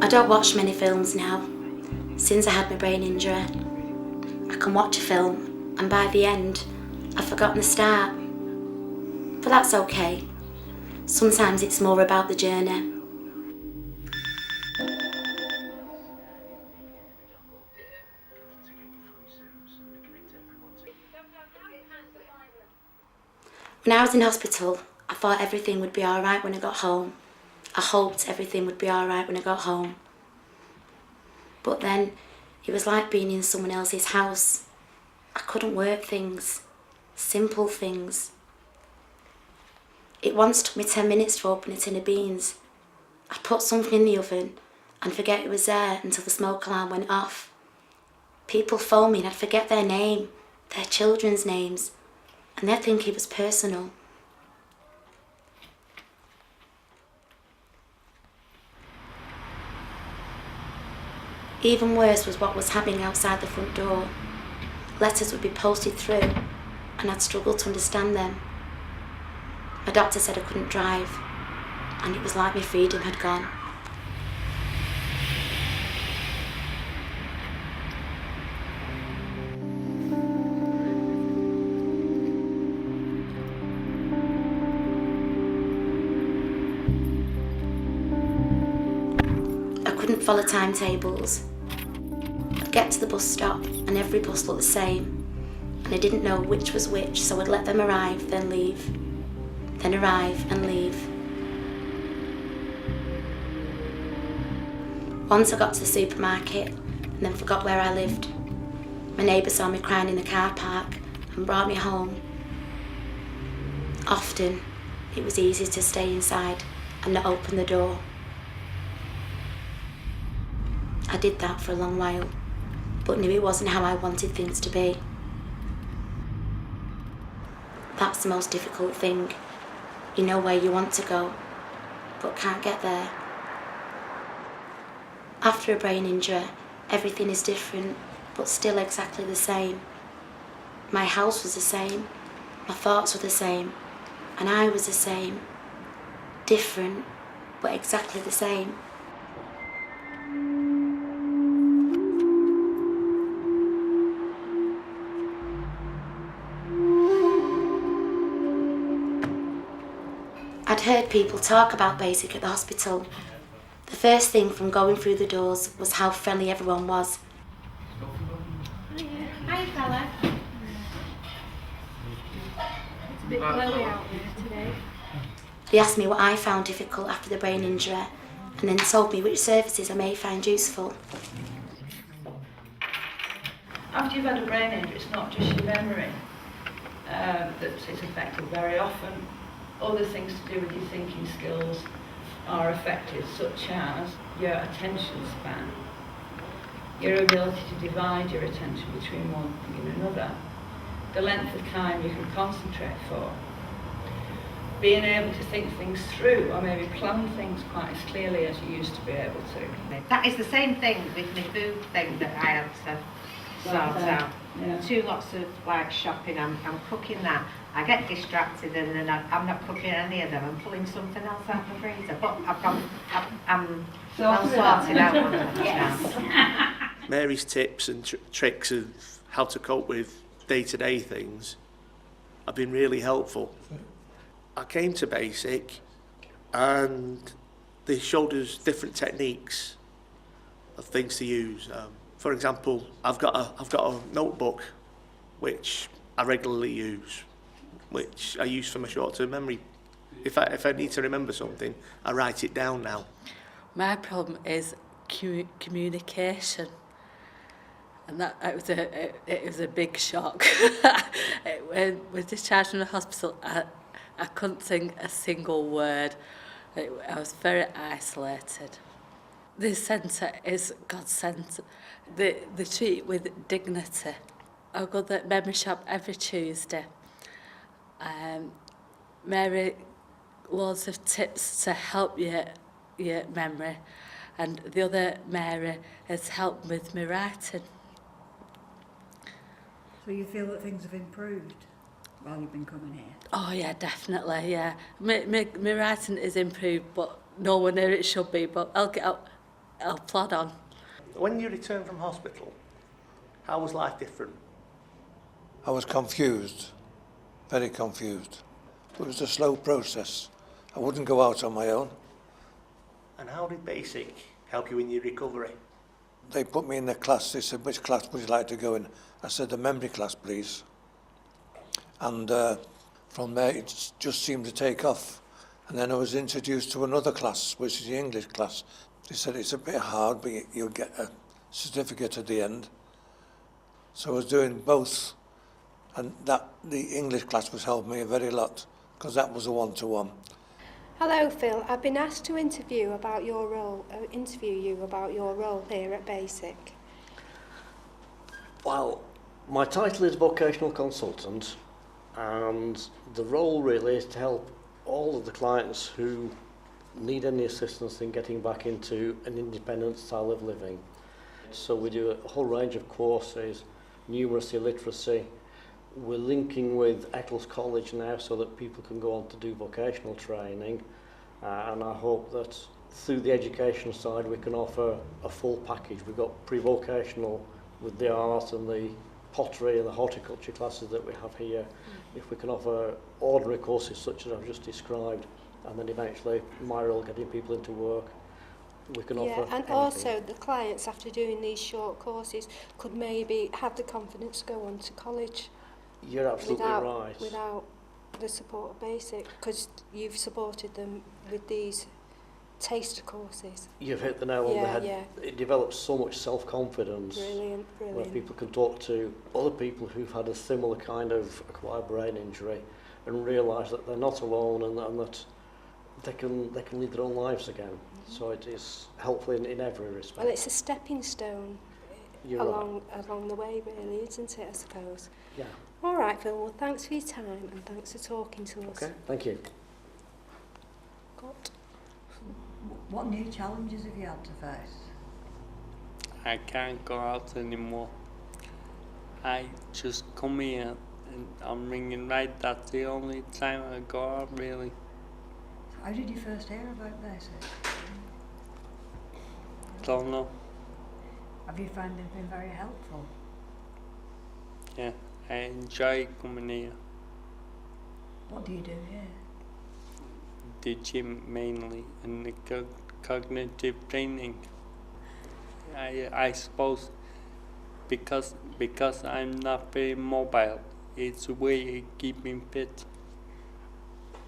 I don't watch many films now. Since I had my brain injury, I can watch a film and by the end, I've forgotten the start. But that's okay. Sometimes it's more about the journey. When I was in hospital, I thought everything would be alright when I got home. I hoped everything would be alright when I got home. But then, it was like being in someone else's house. I couldn't work things, simple things. It once took me 10 minutes to open a tin of beans. I'd put something in the oven and forget it was there until the smoke alarm went off. People phone me and I'd forget their name, their children's names, and they'd think it was personal. Even worse was what was happening outside the front door. Letters would be posted through and I'd struggle to understand them. My doctor said I couldn't drive and it was like my freedom had gone. I couldn't follow timetables. I'd get to the bus stop and every bus looked the same, and I didn't know which was which, so I'd let them arrive, then leave, then arrive and leave. Once I got to the supermarket and then forgot where I lived. My neighbour saw me crying in the car park and brought me home. Often, it was easy to stay inside and not open the door. I did that for a long while, but knew it wasn't how I wanted things to be. That's the most difficult thing. You know where you want to go, but can't get there. After a brain injury, everything is different, but still exactly the same. My house was the same, my thoughts were the same, and I was the same. Different, but exactly the same. I'd heard people talk about basic at the hospital. The first thing from going through the doors was how friendly everyone was. Hi fella. It's a bit blowy out there today. They asked me what I found difficult after the brain injury and then told me which services I may find useful. After you've had a brain injury, it's not just your memory that's affected very often. Other things to do with your thinking skills are affected, such as your attention span, your ability to divide your attention between one thing and another, the length of time you can concentrate for, being able to think things through or maybe plan things quite as clearly as you used to be able to. That is the same thing with my food thing that I had to sort out. Yeah. 2 lots of like shopping, I'm cooking that. I get distracted and then I'm not cooking any of them. I'm pulling something else out of the freezer. But I'm sorted out on it now. Mary's tips and tricks of how to cope with day-to-day things have been really helpful. I came to Basic and they showed us different techniques of things to use. For example, I've got a notebook which I regularly use, which I use for my short-term memory. If I need to remember something, I write it down now. My problem is communication, and that it was a big shock. When we were discharged from the hospital, I couldn't sing a single word. I was very isolated. This centre is God's centre. They treat with dignity. I go to the memory shop every Tuesday. Mary, loads of tips to help your memory, and the other Mary has helped with my writing. So you feel that things have improved while you've been coming here? Oh yeah, definitely, yeah. My writing is improved, but nowhere near it should be, but I'll get out. I'll plod on. When you returned from hospital, how was life different? I was confused, very confused. It was a slow process. I wouldn't go out on my own. And how did Basic help you in your recovery? They put me in a class. They said, which class would you like to go in? I said, the memory class, please. And from there, it just seemed to take off. And then I was introduced to another class, which is the English class. They said, it's a bit hard, but you'll get a certificate at the end. So I was doing both. And the English class was helping me a very lot, because that was a one-to-one. Hello, Phil. I've been asked to interview you about your role here at Basic. Well, my title is vocational consultant, and the role really is to help all of the clients who need any assistance in getting back into an independent style of living. So we do a whole range of courses, numeracy, literacy. We're linking with Eccles College now so that people can go on to do vocational training, and I hope that through the education side we can offer a full package. We've got pre-vocational with the art and the pottery and the horticulture classes that we have here. If we can offer ordinary courses such as I've just described, and then eventually my role getting people into work, we can offer And anything. also the clients, after doing these short courses, could maybe have the confidence to go on to college. You're absolutely right. Without the support of Basic, because you've supported them with these taster courses. You've hit the nail on the head. Yeah. It develops so much self-confidence Brilliant. where people can talk to other people who've had a similar kind of acquired brain injury and realise that they're not alone and that they can lead their own lives again. So it is helpful in every respect. Well, it's a stepping stone You're along the way, really, isn't it, I suppose? Yeah. All right, Phil, well, thanks for your time and thanks for talking to us. Okay, thank you. Got. What new challenges have you had to face? I can't go out anymore. I just come here and I'm ringing right. That's the only time I go out, really. How did you first hear about Basic? Don't know. Have you found they've been very helpful? Yeah, I enjoy coming here. What do you do here? The gym mainly and the cognitive training. I suppose because I'm not very mobile, it's a way of keeping fit.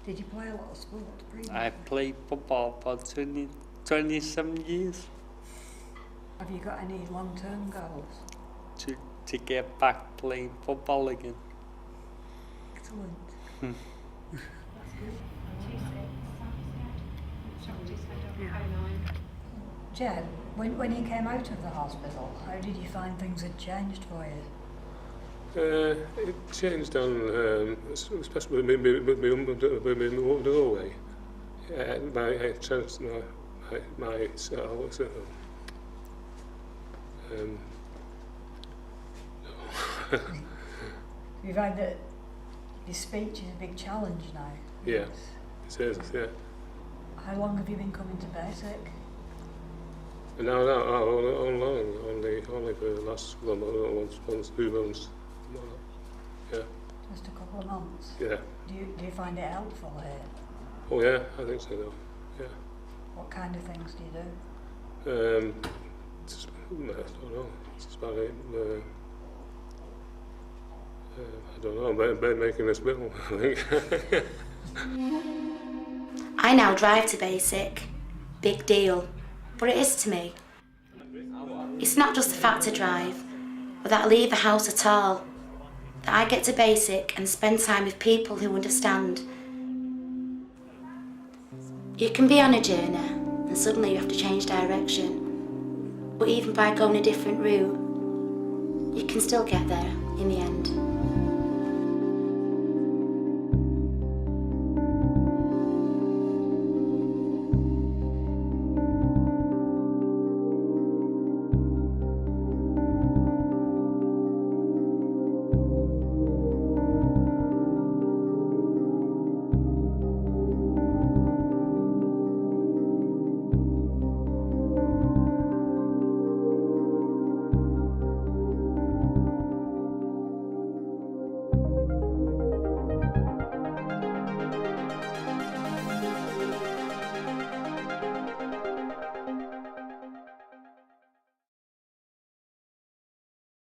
Did you play a lot of sport previously? I played football for 27 years Have you got any long-term goals? to get back playing football again. Excellent. Jen, when you came out of the hospital, how did you find things had changed for you? It changed on, especially with me Norway. You find that your speech is a big challenge now? Yeah, it is, yeah. How long have you been coming to Basic? No, only for the last 2 months. Yeah. Just a couple of months? Yeah. Do you find it helpful here? Oh yeah, I think so though. Yeah. What kind of things do you do? I don't know. It's about it. I don't know, about making this bill, I think. I now drive to Basic. Big deal. But it is to me. It's not just the fact to drive, or that I leave the house at all. That I get to Basic and spend time with people who understand. You can be on a journey and suddenly you have to change direction. But even by going a different route, you can still get there in the end.